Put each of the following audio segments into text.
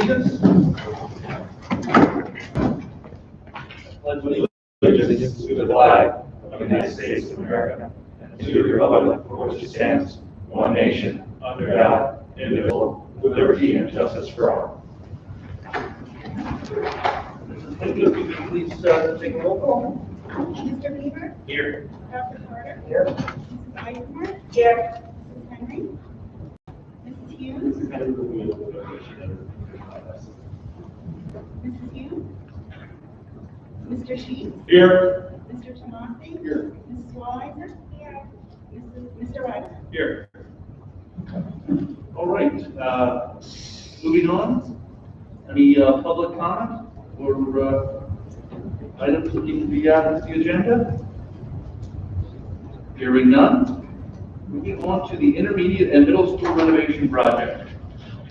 allegiance. Pledge allegiance to the flag of the United States of America and to the republic for which it stands, one nation, under God, indivisible, with liberty and justice for all. Please take a roll call. Mr. Beaver? Here. Dr. Carter? Here. Mrs. Eisenberg? Here. Mrs. Henry? Mrs. Hughes? Mrs. Hughes? Mr. Sheets? Here. Mr. Tomasi? Here. Mrs. Weiser? Here. Mr. Weiser? Here. All right. Moving on. Any public comment or items that need to be added to the agenda? Hearing none. Moving on to the intermediate and middle school renovation project.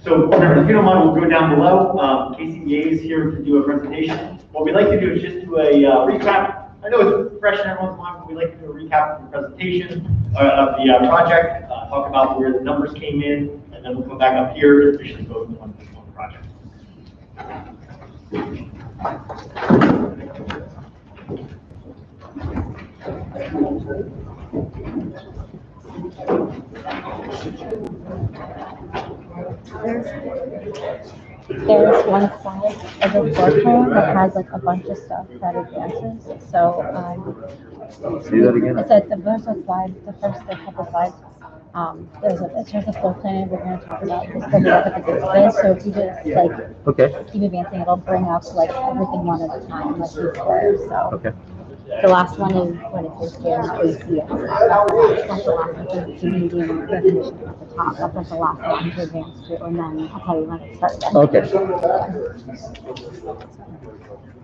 So, remember, if you don't mind, we'll go down below. KCBA is here to do a presentation. What we'd like to do is just do a recap. I know it's fresh in everyone's mind, but we'd like to do a recap of the presentation of the project, talk about where the numbers came in, and then we'll come back up here and officially vote on the project. There's one side of the floor plan that has like a bunch of stuff that advances. So See that again? it's like there's a slide, the couple slides. It shows a floor plan we're going to talk about this building at the display. So if you just like keep advancing, it'll bring up like everything one at a time, like these squares. So the last one is when it says stairs ACS. That's the last one to medium definition at the top. That's like the last one to advance to, and then I'll tell you when it starts. Okay.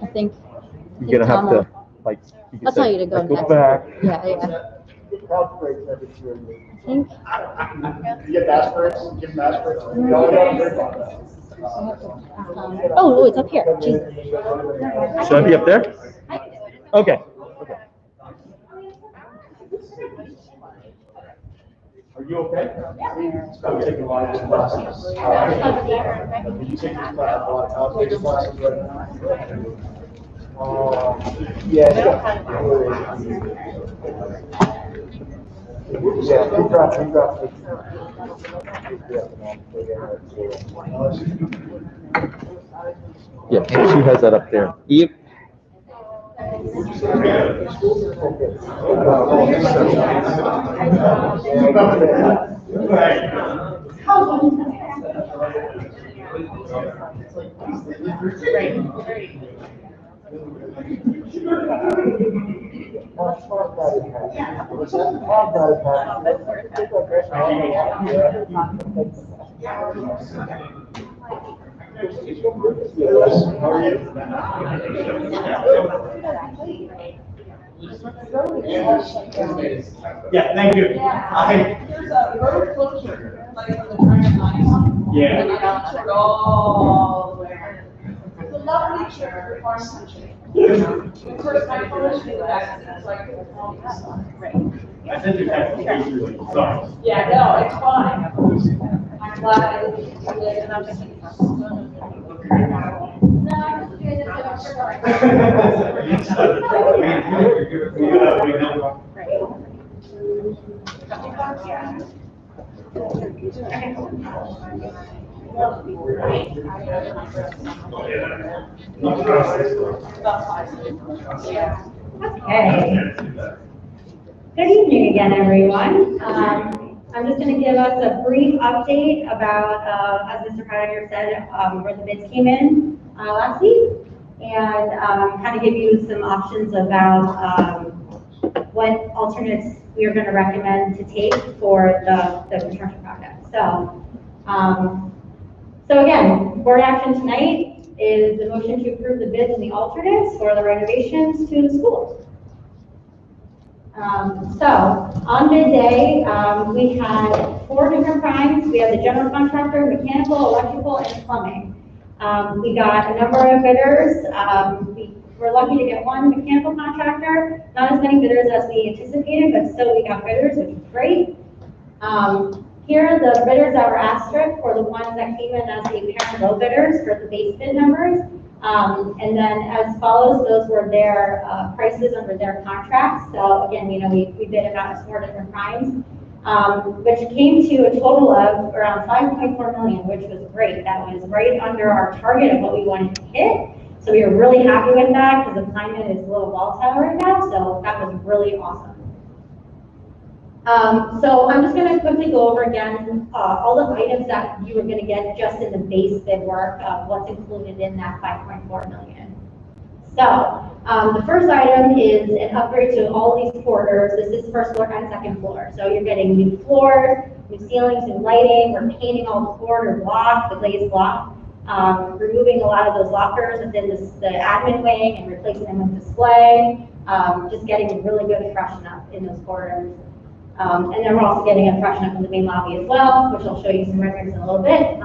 I think You're gonna have to like. I'll tell you to go next. Back. Yeah. I think. You get aspirates? Give them aspirates? Oh, it's up here. Jesus. Should I be up there? Okay. Are you okay? Yeah. It's probably taking a lot of this process. Did you take a lot of outdated classes right now? Yeah. Yeah, she has that up there. Eve. Yeah, thank you. There's a road closure, like for the train line. Yeah. All the way around. It's a lovely trip for farm country. The first time for us, we were it's like I sent you that. Sorry. yeah, no, it's fine. I'm glad I didn't do it, and I'm just. Okay. Good evening again, everyone. I'm just going to give us a brief update about, as Mr. Pioneer said, where the bids came in last week, and kind of give you some options about what alternates we are going to recommend to take for the construction project. So again, board action tonight is the motion to approve the bids and the alternates for the renovations to the schools. So on bid day, we had 4 different primes. We had the general contractor, mechanical, electrical, and plumbing. We got a number of bidders. We were lucky to get 1 mechanical contractor. Not as many bidders as we anticipated, but still we got bidders, which is great. Here, the bidders that were asterisk were the ones that came in as the apparent low bidders for the base bid numbers. And then as follows, those were their prices under their contracts. So again, we bid about 4 different primes, which came to a total of around 5.4 million, which was great. That was right under our target of what we wanted to hit. So we were really happy with that because the climate is a little volatile right now. So that was really awesome. So I'm just going to quickly go over again all the items that you were going to get just in the base bid work of what's included in that 5.4 million. So the first item is an upgrade to all these corridors. This is first floor and second floor. So you're getting new floors, new ceilings, new lighting. We're painting all the corridor blocks, the glazed block, removing a lot of those lockers within the admin wing and replacing them with display. Just getting a really good freshen up in those corridors. And then we're also getting a freshen up in the main lobby as well, which I'll show you some renderings in a little bit.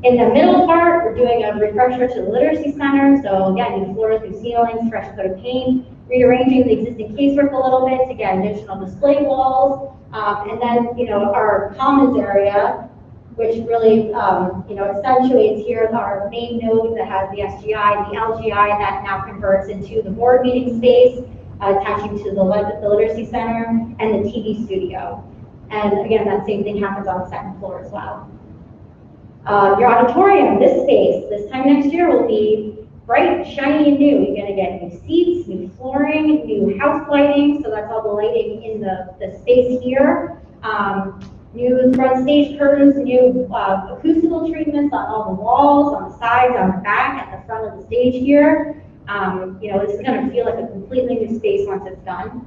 In the middle part, we're doing a refresher to the literacy center. So again, new floors, new ceilings, fresh coat of paint, rearranging the existing casework a little bit to get additional display walls. And then, our commons area, which really, accentuates here our main node that has the SGI, the LGI that now converts into the board meeting space, attaching to the literacy center and the TV studio. And again, that same thing happens on the second floor as well. Your auditorium, this space, this time next year will be bright, shiny, and new. You're going to get new seats, new flooring, new house lighting. So that's all the lighting in the space here. New front stage curtains, new acoustical treatments on all the walls, on the sides, on the back, at the front of the stage here. This is going to feel like a completely new space once it's done.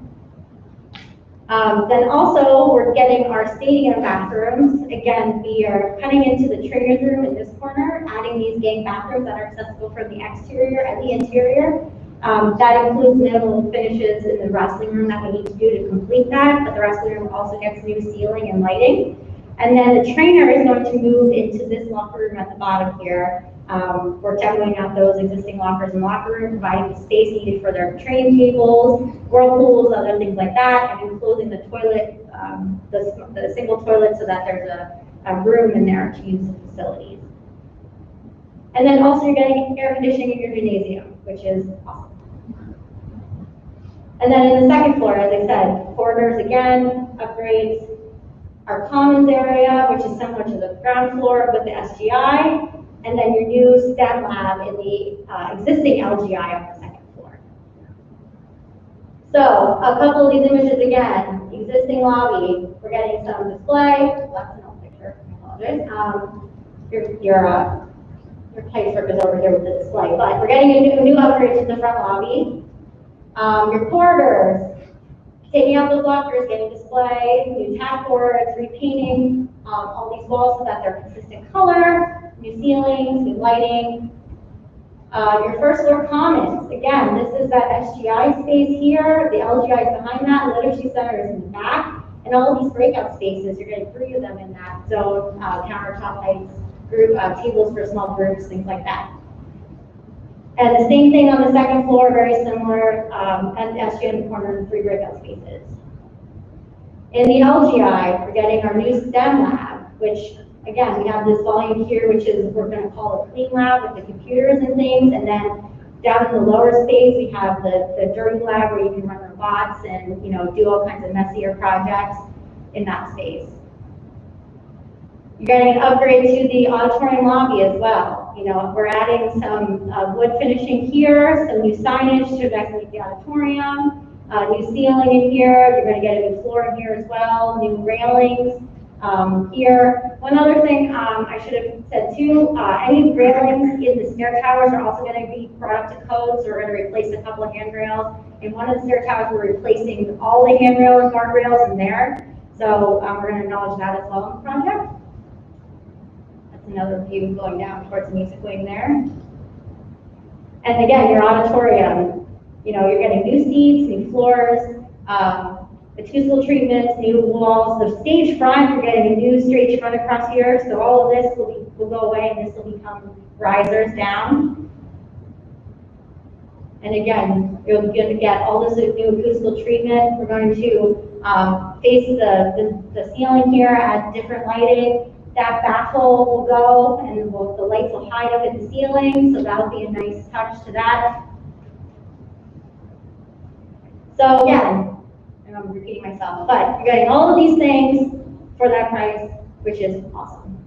Then also, we're getting our stadium bathrooms. Again, we are cutting into the trainers room in this corner, adding these gang bathrooms that are accessible from the exterior and the interior. That includes minimal finishes in the wrestling room that we need to do to complete that, but the wrestling room also gets new ceiling and lighting. And then the trainer is going to move into this locker room at the bottom here. We're demoing out those existing lockers in the locker room, providing the space needed for their training tables, whirlpools, other things like that, and enclosing the toilet, the single toilet, so that there's a room in there to use the facilities. And then also you're getting air conditioning in your gymnasium, which is awesome. And then in the second floor, as I said, corridors again, upgrades. Our commons area, which is similar to the ground floor with the SGI, and then your new STEM lab in the existing LGI on the second floor. So a couple of these images again, existing lobby, we're getting some display. That's an old picture, I apologize. Your casework is over here with the display, but we're getting a new upgrade to the front lobby. Your corridors, taking out those lockers, getting display, new tap boards, repainting all these walls so that they're consistent color, new ceilings, new lighting. Your first floor commons, again, this is that SGI space here, the LGI is behind that, literacy center is in the back, and all of these breakout spaces, you're getting 3 of them in that zone, countertop lights, group tables for small groups, things like that. And the same thing on the second floor, very similar, at the SGI in the corner, 3 breakout spaces. In the LGI, we're getting our new STEM lab, which, again, we have this volume here, which is, we're going to call a clean lab with the computers and things, and then down in the lower space, we have the dirty lab where you can run robots and, do all kinds of messier projects in that space. You're getting an upgrade to the auditorium lobby as well. We're adding some wood finishing here, some new signage to decorate the auditorium, new ceiling in here. You're going to get a new floor in here as well, new railings here. One other thing I should have said too, any railings in the stair towers are also going to be brought up to code, so we're going to replace a couple of handrails. In one of the stair towers, we're replacing all the handrails and guardrails in there. So we're going to acknowledge that as well in the project. Another view going down towards the music wing there. And again, your auditorium, you're getting new seats, new floors, acoustical treatments, new walls. The stage front, you're getting a new stage front across here. So all of this will go away and this will become risers down. And again, you're going to get all this new acoustical treatment. We're going to face the ceiling here, add different lighting. That baffle will go and the lights will hide up in the ceiling, so that'll be a nice touch to that. So again, and I'm repeating myself, but you're getting all of these things for that price, which is awesome.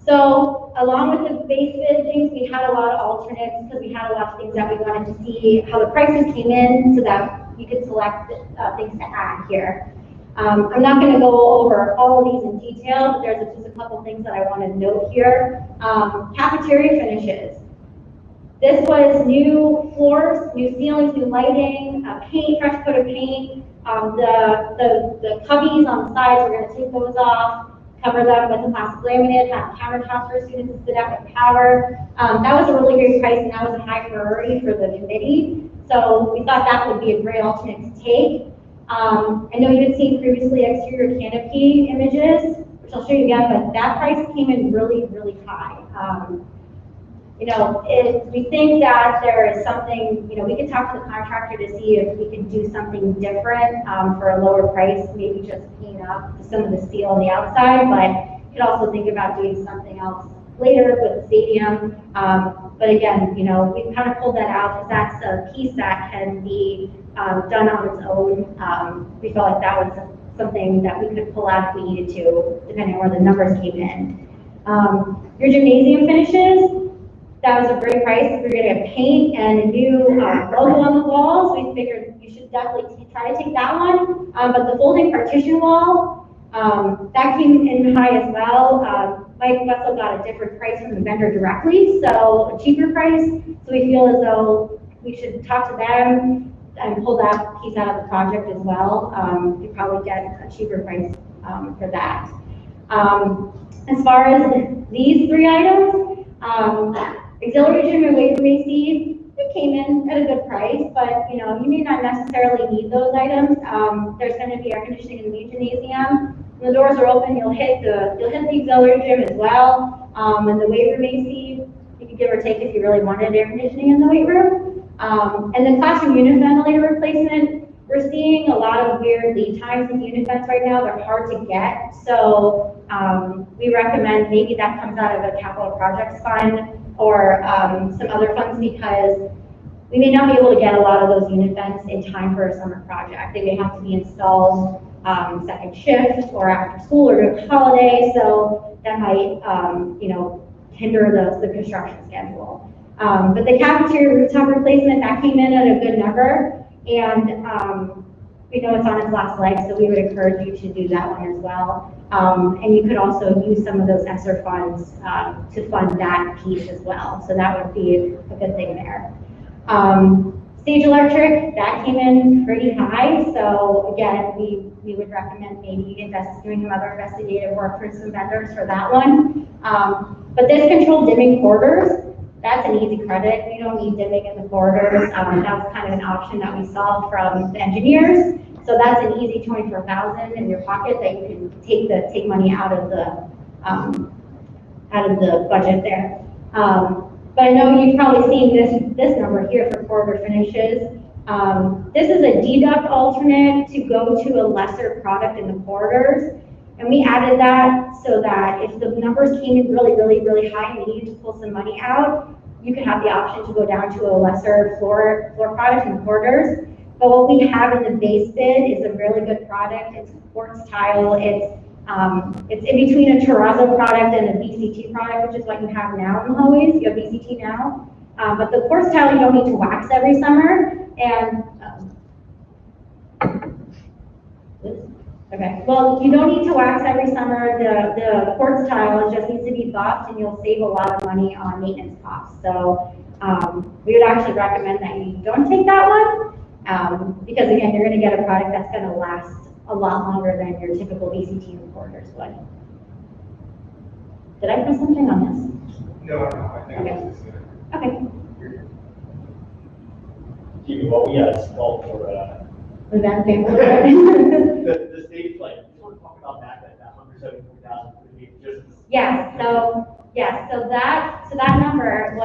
So along with the base bid things, we had a lot of alternates because we had a lot of things that we wanted to see how the prices came in so that you could select things to add here. I'm not going to go over all of these in detail, but there's just a couple things that I want to note here. Cafeteria finishes. This was new floors, new ceilings, new lighting, paint, fresh coat of paint. The cubbies on the sides, we're going to take those off, cover them with a plastic laminate, have countertops for students to sit at with power. That was a really great price, and that was a high priority for the committee. So we thought that would be a great alternate to take. I know you had seen previously exterior canopy images, which I'll show you again, but that price came in really, really high. You know, we think that there is something, you know, we could talk to the contractor to see if we can do something different for a lower price, maybe just paint up some of the steel on the outside, but you could also think about doing something else later with the stadium. But again, you know, we kind of pulled that out because that's a piece that can be done on its own. We felt like that was something that we could pull out if we needed to, depending on where the numbers came in. Your gymnasium finishes, that was a great price. If you're going to get paint and a new logo on the walls, we figured you should definitely try to take that one. But the folding partition wall, that came in high as well. Mike Wetzel got a different price from the vendor directly, so a cheaper price. So we feel as though we should talk to them and pull that piece out of the project as well. You probably get a cheaper price for that. As far as these three items, auxiliary gym and weight room AC, it came in at a good price, but you know, you may not necessarily need those items. There's going to be air conditioning in the main gymnasium. When the doors are open, you'll hit the auxiliary gym as well. And the weight room AC, you could give or take if you really wanted air conditioning in the weight room. And the classroom unit ventilator replacement, we're seeing a lot of weird lead times in unit vents right now. They're hard to get, so we recommend maybe that comes out of a capital projects fund or some other funds, because we may not be able to get a lot of those unit vents in time for a summer project. They may have to be installed second shift or after school or during holiday, so that might you know, hinder the construction schedule. But the cafeteria rooftop replacement, that came in at a good number, and we know it's on its last leg, so we would encourage you to do that one as well. And you could also use some of those ESSER funds to fund that piece as well, so that would be a good thing there. Stage electric, that came in pretty high, so again, we would recommend maybe doing some other investigative work for some vendors for that one. But this controlled dimming corridors, that's an easy credit. You don't need dimming in the corridors. That was kind of an option that we saw from the engineers. So that's an easy $24,000 in your pocket that you can take money out of the budget there. But I know you've probably seen this number here for corridor finishes. This is a deduct alternate to go to a lesser product in the corridors. And we added that so that if the numbers came in really, really, really high and we needed to pull some money out, you could have the option to go down to a lesser floor product in the corridors. But what we have in the base bid is a really good product. It's quartz tile. It's in between a terrazzo product and a VCT product, which is what you have now in the hallways. You have VCT now. But the quartz tile you don't need to wax every summer. And okay, well, you don't need to wax every summer. The quartz tile just needs to be buffed, and you'll save a lot of money on maintenance costs. So we would actually recommend that you don't take that one, because again, you're going to get a product that's going to last a lot longer than your typical VCT recorders would. Did I miss something on this? No, I think Okay. it's just, Okay. Well, yeah, it's called for, Was that family? the stage light, you want to talk about that 174,000 would be just. Yeah, so that number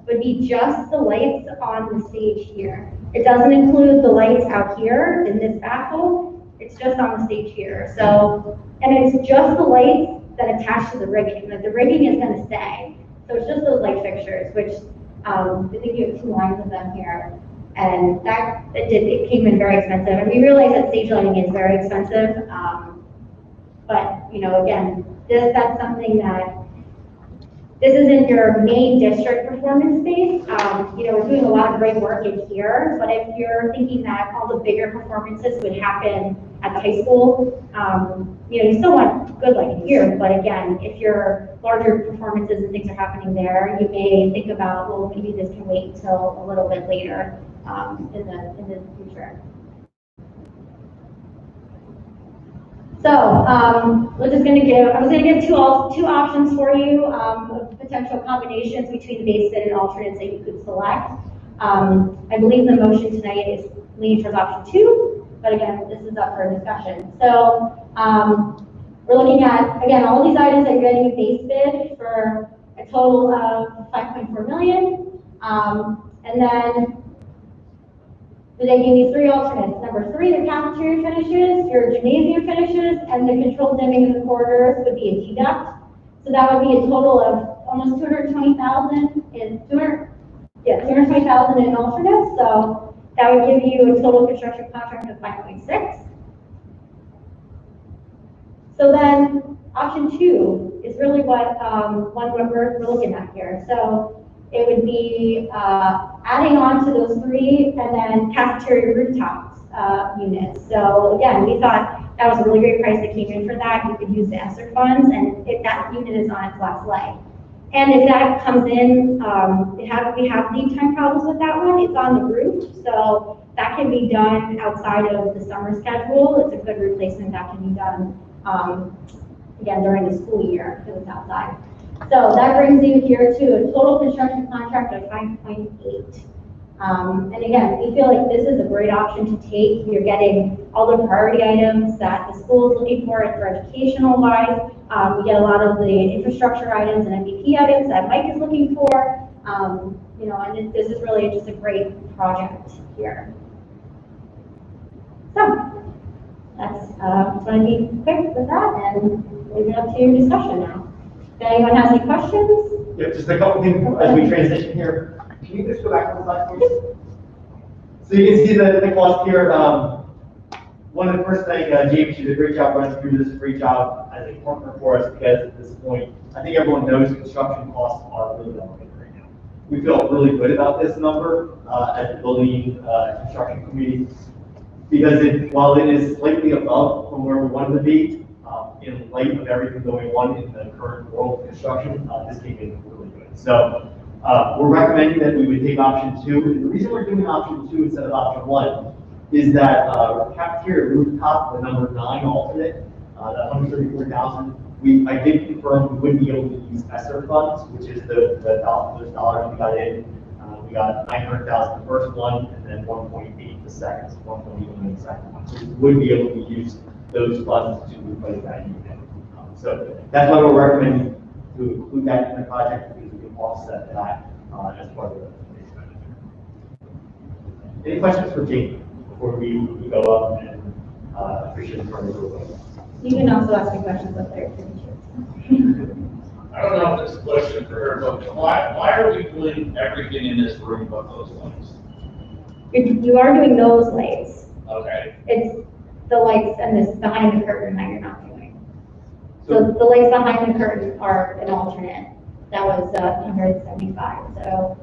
would be just the lights on the stage here. It doesn't include the lights out here in this baffle. It's just on the stage here. So, and it's just the lights that attach to the rigging. Like the rigging is going to stay. So it's just those light fixtures, which I think you have 2 lines of them here. And it came in very expensive. And we realize that stage lighting is very expensive. But, you know, again, that's something that, this isn't your main district performance space. You know, we're doing a lot of great work in here, but if you're thinking that all the bigger performances would happen at the high school, you know, you still want good lighting here, but again, if your larger performances and things are happening there, you may think about, well, maybe this can wait until a little bit later in the future. So we're just going to give, I was going to give two options for you of potential combinations between the base bid and alternates that you could select. I believe the motion tonight is leaning towards option 2, but again, this is up for discussion. So we're looking at, again, all these items that you're getting a base bid for a total of $5.4 million. And then they gave me 3 alternates. Number 3, the cafeteria finishes, your gymnasium finishes, and the controlled dimming in the corridors would be a deduct. So that would be a total of almost $220,000 in $220,000 in alternates. So that would give you a total construction contract of 5.6. So then option 2 is really what we're looking at here. So it would be adding on to those 3 and then cafeteria rooftops units. So again, we thought that was a really great price that came in for that. You could use the ESSER funds, and if that unit is on its last leg. And if that comes in, we have lead time problems with that one. It's on the roof, so that can be done outside of the summer schedule. It's a good replacement that can be done, again, during the school year if it's outside. So that brings you here to a total construction contract of 5.8. And again, we feel like this is a great option to take. You're getting all the priority items that the school is looking for educational wise. We get a lot of the infrastructure items and MVP items that Mike is looking for. You know, and this is really just a great project here. So that's just want to be quick with that and leave it up to your discussion now. If anyone has any questions? Yeah, just a couple things as we transition here. Can you just go back to the slide, please? So you can see the cost here. One of the first things, James, you did a great job running through this, great job as a partner for us, because at this point, I think everyone knows construction costs are really elevated right now. We feel really good about this number as a building construction committee, because while it is slightly above from where we wanted to be, in light of everything going on in the current world of construction, this came in really good. So we're recommending that we would take option 2. And the reason we're doing option 2 instead of option 1 is that cafeteria rooftop, the number 9 alternate, the $134,000. I did confirm we wouldn't be able to use ESSER funds, which is those dollars we got in. We got $900,000 the first one, and then 1.8 the second, 1.8 the second one. So we would be able to use those funds to replace that unit. So that's why we're recommending to include that in the project, because we can offset that as part of the expenditure. Any questions for Jake before we go up and appreciate the part of the You can also ask me questions up there. I don't know if it's a question for her, but why are we doing everything in this room but those lights? You are doing those lights. Okay. It's the lights and this behind the curtain that you're not doing. So the lights behind the curtain are an alternate. That was 175. So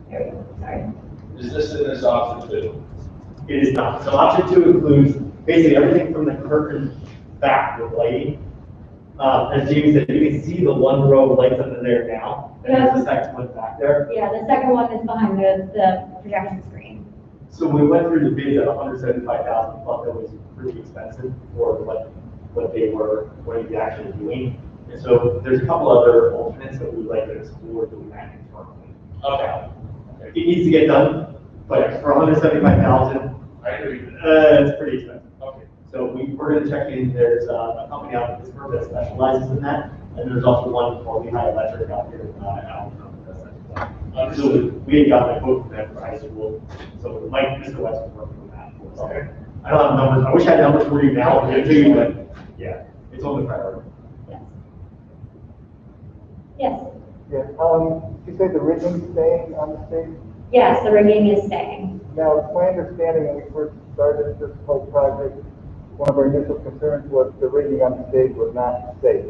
there we go. Sorry. Is this in this option 2? It is not. So option 2 includes basically everything from the curtain back with lighting. As Jamie said, you can see the 1 row of lights under there now. And there's the second one back there. Yeah, the second one is behind the projection screen. So we went through the bids at $175,000. Thought that was pretty expensive for what they were actually doing. And so there's a couple other alternates that we'd like to explore doing that internally. Okay. It needs to get done, but for $175,000, I agree. It's pretty expensive. Okay. So we're going to check in. There's a company out in Pittsburgh that specializes in that, and there's also one called Lehigh Electric out here. So we had gotten a quote from them for high school, so Mike, Mr. West was working on that for us. Okay. I don't have numbers, I wish I had numbers for you now, I'll give it to you, but yeah, it's on the priority. Yes. Yeah, you said the rigging's staying on the stage? Yes, the rigging is staying. Now, it's my understanding when we first started this whole project, one of our initial concerns was the rigging on the stage was not safe.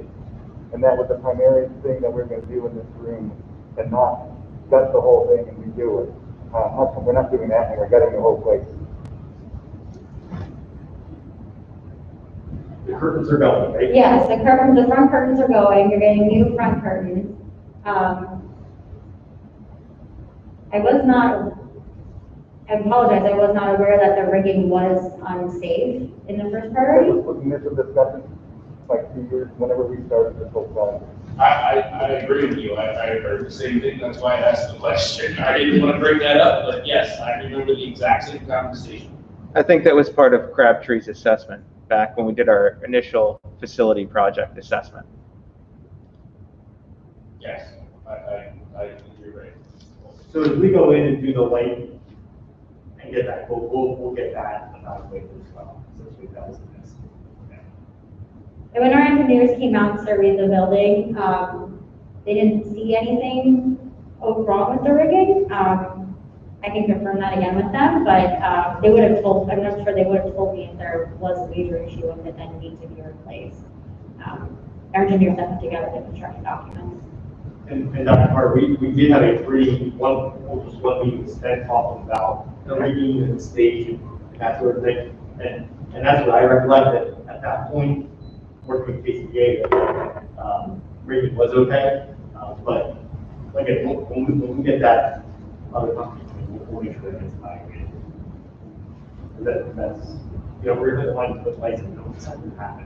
And that was the primary thing that we're gonna do in this room, and not gut the whole thing and redo it. How come we're not doing that and we're gutting the whole place? The curtains are going, right? Yes, the front curtains are going, you're getting new front curtains. I apologize, I was not aware that the rigging was unsafe in the first That priority. was initial discussion, like 2 years, whenever we started this whole project. I agree with you. I heard the same thing. That's why I asked the question. I didn't want to bring that up, but yes, I remember the exact same conversation. I think that was part of Crabtree's assessment back when we did our initial facility project assessment. Yes, you're right. So as we go in and do the lighting and get that, we'll get that evaluated as well. So that was the next. And when our engineers came out and surveyed the building, they didn't see anything wrong with the rigging. I can confirm that again with them, but they would have told, I'm not sure they would have told me if there was a major issue with it that needed to be replaced. Our engineers have put together the construction documents. And Dr. Carter, we did have a almost one meeting spent talking about the rigging and the stage and that sort of thing. And that's what I recollect, that at that point, working with KCBA, that rigging was okay. But again, when we get that other company, we'll make sure that it's evaluated. That's, you know, we're going to put lights and don't something happen.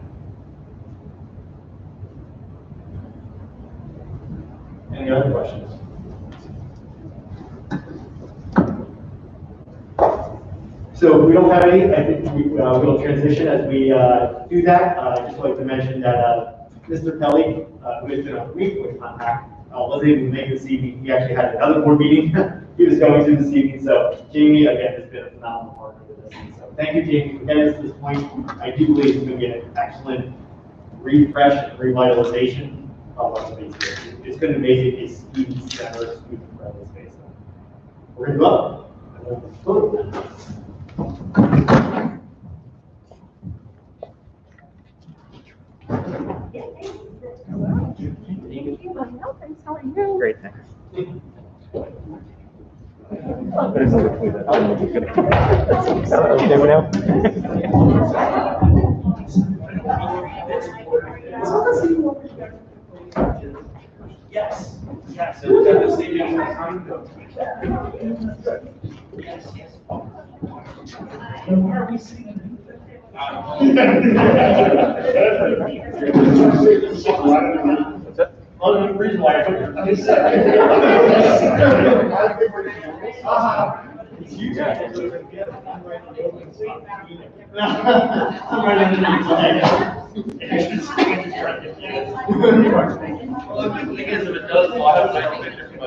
Any other questions? So if we don't have any, I think we'll transition as we do that. I'd just like to mention that Mr. Kelly, who has been a frequent contact, was able to make this evening. He actually had another board meeting he was going to this evening. So Jamie, again, has been a phenomenal partner with us. So thank you, Jamie, for getting us to this point. I do believe it's going to be an excellent refresh and revitalization of our space here. It's going to make it a student center, student friendly space. We're going to go up. Great, thanks. Okay, we're now. Yes, yes, so we've got the staging time. Where are we sitting? What's that? Well, the reason why I took it. It's huge. Well, the thing is, if it does, I'll have to take a picture from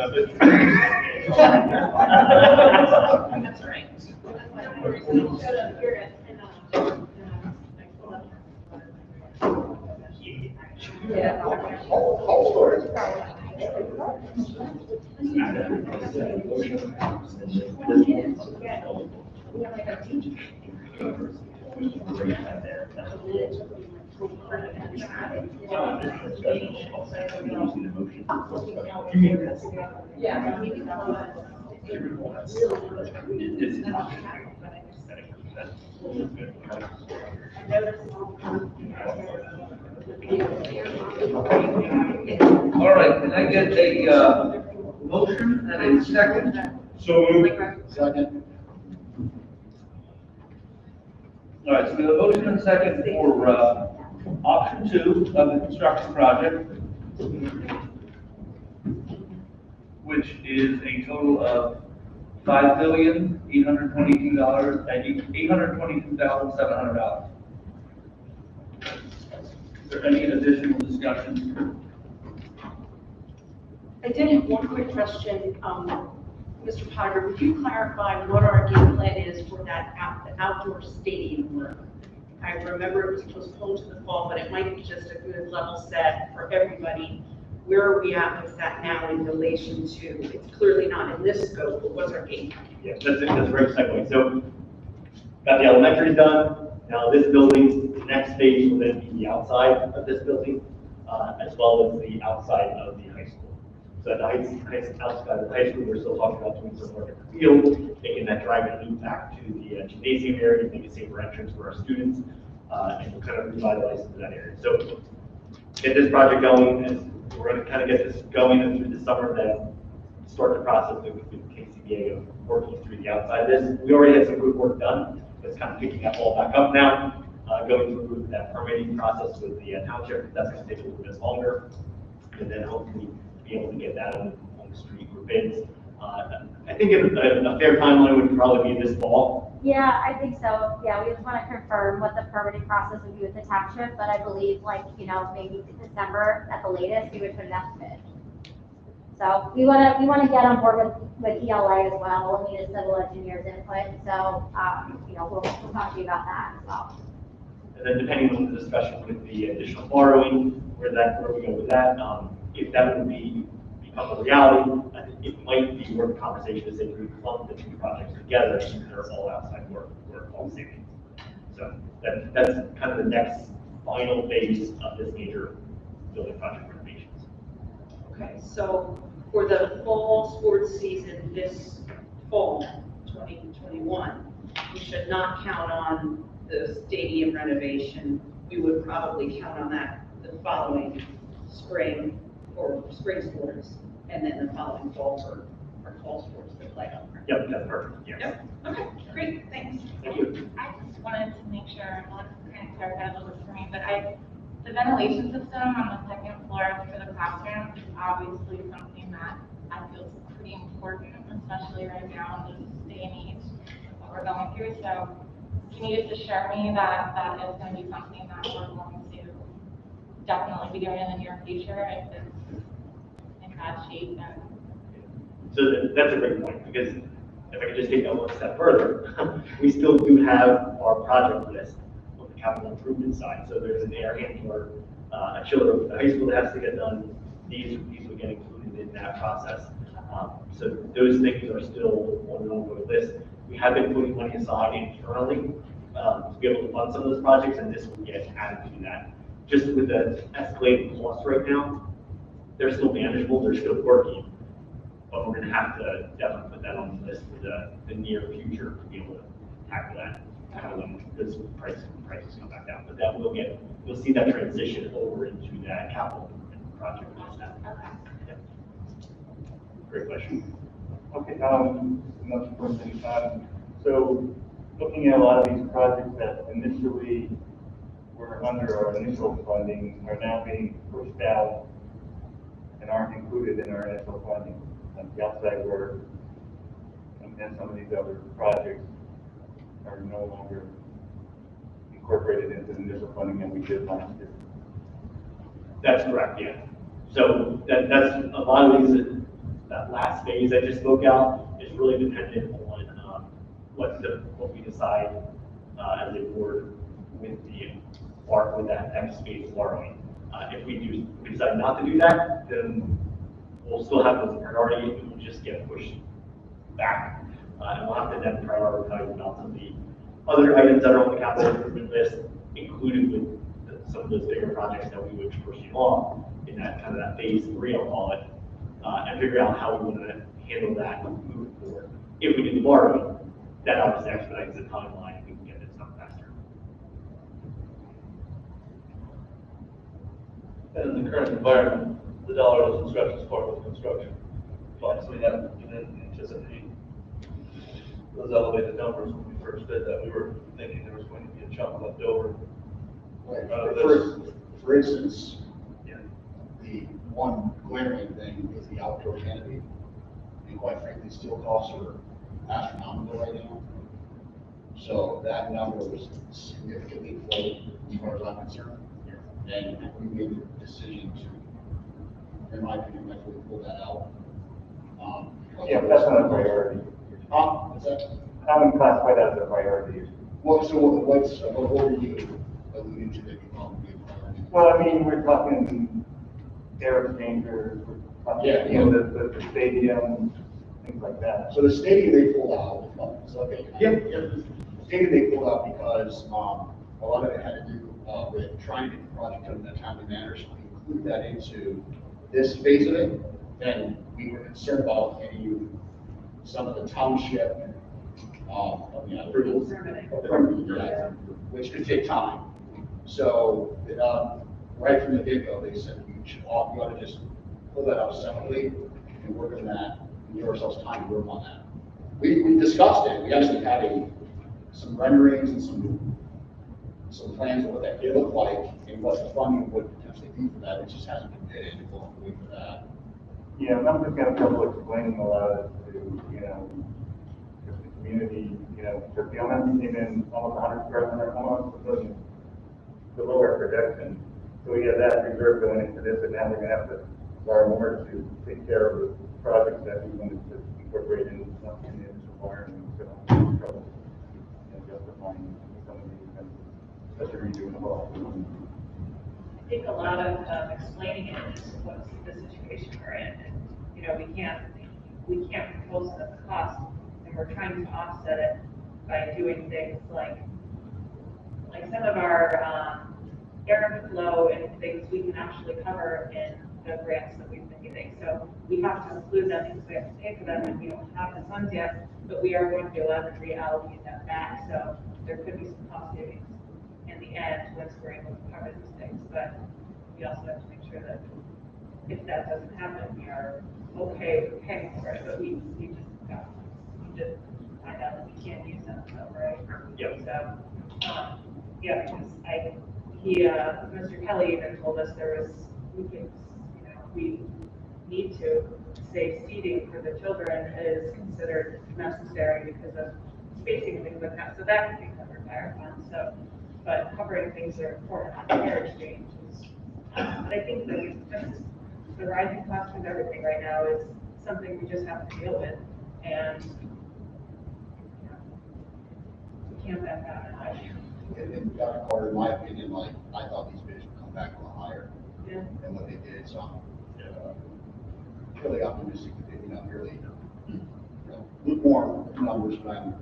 That's right. All right, can I get a motion and a second? So moved. Second. All right, so we have a motion and a second for option 2 of the construction project, which is a total of $5,822,700. Is there any additional discussion? I did have one quick question. Mr. Potter, would you clarify what our game plan is for that outdoor stadium work? I remember it was postponed to the fall, but it might be just a good level set for everybody. Where are we at with that now in relation to, it's clearly not in this scope, but what's our game plan? Yeah, that's a great segue. So, got the elementary done. Now this building, the next phase will then be the outside of this building, as well as the outside of the high school. So at the outside of the high school, we're still talking about doing some work at the field, taking that driving loop back to the gymnasium area, make a safer entrance for our students, and we'll kind of revitalize that area. So get this project going, and we're going to kind of get this going through the summer, then start the process with KCBA of working through the outside of this. We already had some good work done, but it's kind of picking that all back up now, going through that permitting process with the township. That's going to take a little bit longer, and then hopefully be able to get that on the street for bids. I think a fair timeline would probably be this fall. Yeah, I think so. Yeah, we just want to confirm what the permitting process would be with the township, but I believe maybe December at the latest, we would put it out to bid. So we want to get on board with ELA as well. We'll need a civil engineer's input. So we'll talk to you about that as well. And then depending on the discussion with the additional borrowing, where we go with that, if that would become a reality, I think it might be worth a conversation to say we clump the two projects together since they're all outside work, all savings. So that's kind of the next final phase of this major building project renovations. Okay, so for the fall sports season this fall, 2021, we should not count on the stadium renovation. We would probably count on that the following spring for spring sports, and then the following fall for our fall sports to play on. Yep, that's perfect. Yes. Yep. Okay, great, thanks. Thank you. I just wanted to make sure, well, it's kind of clarify a little bit for me, but the ventilation system on the second floor for the classroom is obviously something that I feel is pretty important, especially right now in this day and age that we're going through. So can you just assure me that that is going to be something that we're going to definitely be doing in the near future if it's in bad shape? So that's a great point, because if I could just take that one step further, we still do have our project list on the capital improvement side. So there's an air handler, a chiller for the high school that has to get done. These will get included in that process. So those things are still on the ongoing list. We have been putting money aside internally to be able to fund some of those projects, and this will get added to that. Just with the escalating costs right now, they're still manageable, they're still working, but we're going to have to definitely put that on the list for the near future to be able to tackle that when this prices come back down. But that you'll see that transition over into that capital project. Yeah. Great question. Okay, another question. So looking at a lot of these projects that initially were under our initial funding are now being pushed out and aren't included in our initial funding. Like the outside work and then some of these other projects are no longer incorporated into the initial funding that we did last year. That's correct, yeah. So that's a lot of these, that last phase I just spoke out is really dependent on what we decide as a board with that next phase borrowing. If we decide not to do that, then we'll still have those priority, it will just get pushed back. And we'll have to then prioritize about some of the other items that are on the capital improvement list, included with some of those bigger projects that we would be pushing on in that kind of that phase 3, I'll call it, and figure out how we want to handle that moving forward. If we do the borrowing, that obviously expedites the timeline and we can get this done faster. And in the current environment, the dollar doesn't stretch as far with construction. But we didn't anticipate those elevated numbers when we first did that. We were thinking there was going to be a chunk left over. For instance, the one glaring thing is the outdoor canopy. And quite frankly, steel costs are astronomical right now. So that number was significantly inflated as far as I'm concerned. And we made the decision to in my opinion, might really pull that out. Yeah, but that's not a priority. What's that? I wouldn't classify that as a priority. What were you alluding to that you thought would be a priority? Well, I mean, we're talking air exchangers, we're talking, Yeah. you know, the stadium, things like that. So the stadium they pulled out, so okay. Yeah. The stadium they pulled out because, a lot of it had to do, with trying to get the project done in a timely manner, so we include that into this phase of it. Then we were concerned about getting some of the township, approvals. Yeah, which could take time. So, right from the get-go, they said you ought to just pull that out separately and work on that, and give ourselves time to work on that. We discussed it, we actually had some renderings and some plans of what that could look like and what the funding would potentially be for that. It just hasn't been bid, and we'll wait for that. Yeah, and I'm just gonna trouble explaining a lot of this to, you know, the community, you know, because the only came in almost 100, almost a million below our projection. So we had that reserve going into this, and now we're gonna have to borrow more to take care of the projects that we wanted to incorporate in the initial wiring. So I'm trouble, you know, justifying some of these things, especially redoing the whole. I think a lot of explaining it is what's the situation we're in. And, you know, we can't propose the cost, and we're trying to offset it by doing things like some of our air flow and things we can actually cover in the grants that we've been getting. So we have to include them because we have to pay for them, and we don't have the funds yet, but we are going to be allowed to reallocate that back. So there could be some cost savings in the end once we're able to cover these things. But we also have to make sure that if that doesn't happen, we are okay with paying for it. But we just find out that we can't use them, so, right? Yep. So, yeah, because Mr. Kelly even told us we need to say seating for the children is considered necessary because of spacing and things like that. So that can be covered by our funds. So, but covering things that are important on the air exchange is, but I think that the rising cost of everything right now is something we just have to deal with, and we can't back out of it. And Dr. Carter, in my opinion, like, I thought these bids would come back a lot higher than what they did, so I'm really optimistic that they, really, lukewarm numbers, but I'm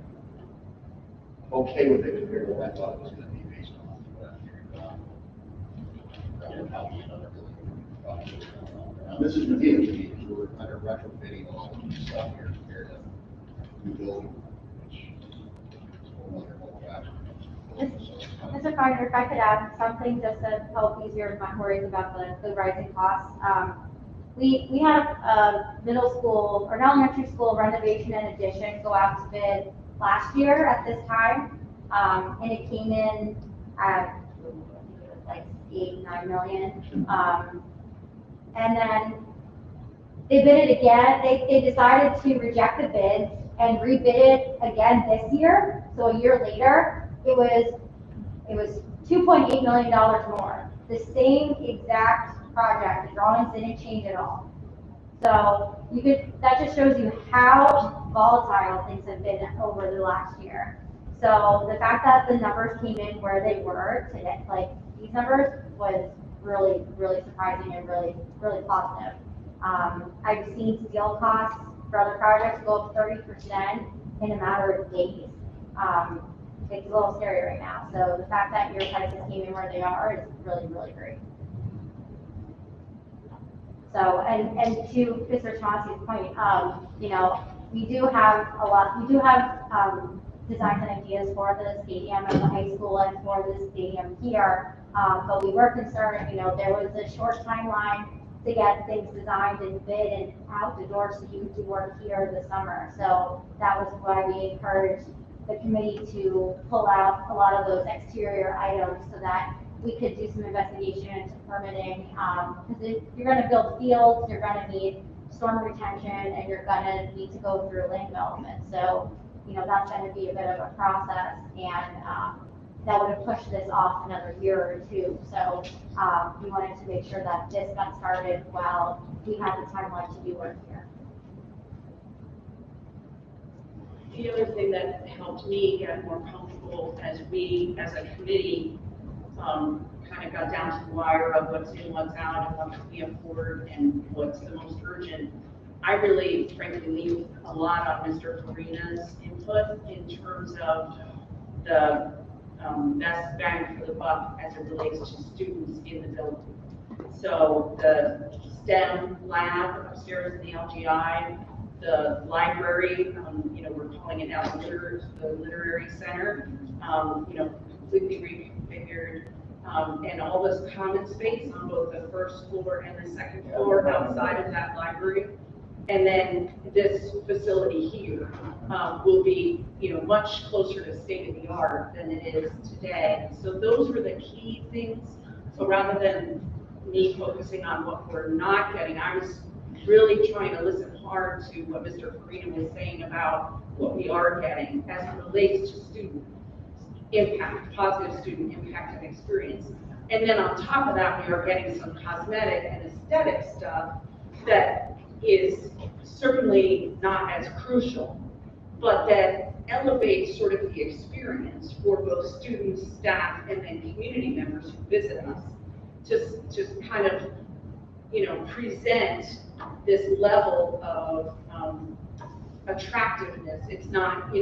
okay with it compared to what I thought it was gonna be based on what I figured, probably another really, this is revealing to me, because we're kind of retrofitting a lot of new stuff here compared to new building, which is a whole other whole factor. Mr. Carter, if I could add something just to help ease your worries about the rising costs. We had a middle school or an elementary school renovation and addition go out to bid last year at this time, and it came in at like 8-9 million. And then they bid it again. They decided to reject the bids and rebid it again this year. So a year later, it was $2.8 million more. The same exact project. The drawings didn't change at all. So that just shows you how volatile things have been over the last year. So the fact that the numbers came in where they were today, like these numbers, was really, really surprising and really, really positive. I've seen steel costs for other projects go up 30% in a matter of days. It's a little scary right now. So the fact that your prices came in where they are is really, really great. So, and to Mr. Tomasi's point, we do have designs and ideas for the stadium at the high school and for the stadium here. But we were concerned, there was a short timeline to get things designed and bid and out the door so you could work here this summer. So that was why we encouraged the committee to pull out a lot of those exterior items so that we could do some investigation into permitting. Because if you're going to build fields, you're going to need storm retention, and you're going to need to go through land development. So, that's going to be a bit of a process. And that would have pushed this off another year or two. So we wanted to make sure that this got started while we had the timeline to do work here. The other thing that helped me get more comfortable as we, as a committee, kind of got down to the wire of what's in, what's out, and what can we afford, and what's the most urgent. I really, frankly, leave a lot on Mr. Farina's input in terms of the best bang for the buck as it relates to students in the building. So the STEM lab upstairs in the LGI, the library, we're calling it now the literary center, completely reconfigured, and all this common space on both the first floor and the second floor outside of that library. And then this facility here will be, much closer to state of the art than it is today. So those were the key things. So rather than me focusing on what we're not getting, I was really trying to listen hard to what Mr. Farina was saying about what we are getting as it relates to student impact, positive student impact and experience. And then on top of that, we are getting some cosmetic and aesthetic stuff that is certainly not as crucial, but that elevates sort of the experience for both students, staff, and then community members who visit us to kind of, present this level of attractiveness. It's not,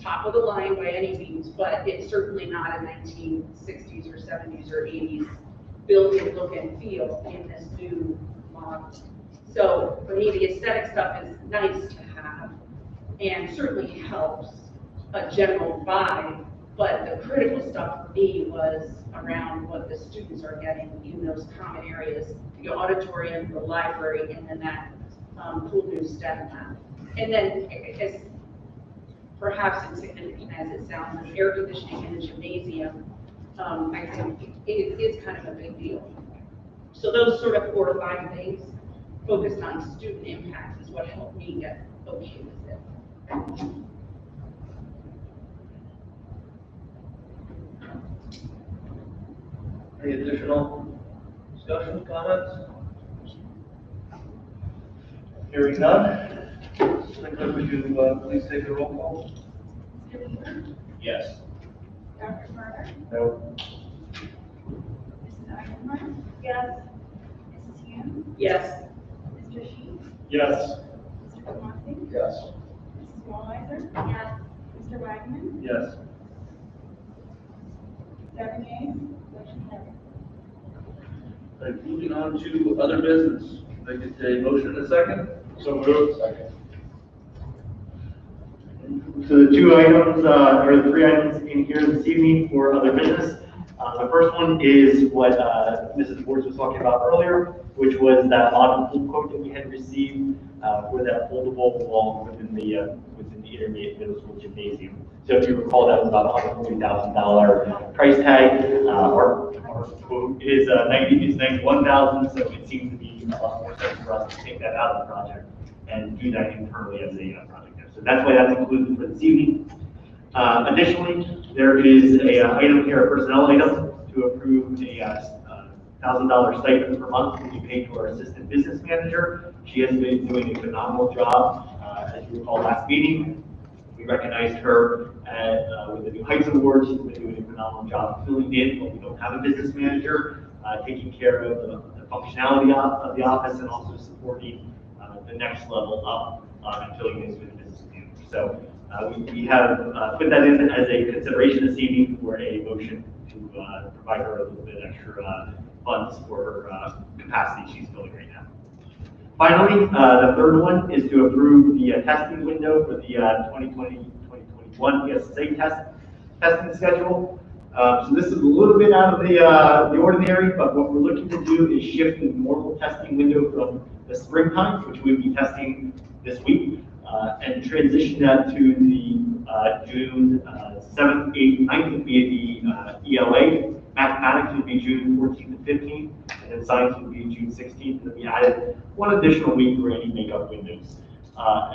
top of the line by any means, but it's certainly not a 1960s or 70s or 80s building look and feel in this new model. So for me, the aesthetic stuff is nice to have and certainly helps a general vibe, but the critical stuff for me was around what the students are getting in those common areas, the auditorium, the library, and then that cool new STEM lab. And then, as perhaps insignificant as it sounds, the air conditioning in the gymnasium, I think it is kind of a big deal. So those sort of 4 or 5 things focused on student impact is what helped me get okay with it. Any additional discussion, comments? Hearing none. Secretary, would you please take the roll call? Mr. Weaver? Yes. Dr. Carter? No. Mrs. Eisenberg? Yes. Mrs. Hume? Yes. Mr. Sheets? Yes. Mr. Demonte? Yes. Mrs. Wallheiser? Yes. Mr. Wagner? Yes. 7 yeas, motion carried. Right, moving on to other business. I get a motion in a second. So moved. Second. So the 2 items, or the 3 items in here this evening for other business. The first one is what Mrs. Ward was talking about earlier, which was that audible quote that we had received for that foldable wall within the intermediate middle school gymnasium. So if you recall, that was about $140,000 price tag. Our quote is $91,000, so it seems to be a lot more sense for us to take that out of the project and do that internally as a project. So that's why that's included for this evening. Additionally, there is a item here, a personnel item, to approve a $1,000 stipend per month to be paid to our assistant business manager. She has been doing a phenomenal job. As you recall last meeting, we recognized her with the New Heights Award. She's been doing a phenomenal job filling in, but we don't have a business manager, taking care of the functionality of the office and also supporting the next level up and filling in with the business manager. So we have put that in as a consideration this evening for a motion to provide her a little bit extra funds for her capacity she's filling right now. Finally, the third one is to approve the testing window for the 2020-2021 PSSA testing schedule. So this is a little bit out of the ordinary, but what we're looking to do is shift the normal testing window from the springtime, which we'll be testing this week, and transition that to the June 7th, 8th, 9th would be the ELA. Mathematics would be June 14th and 15th, and then science would be June 16th, and then we added 1 additional week for any makeup windows,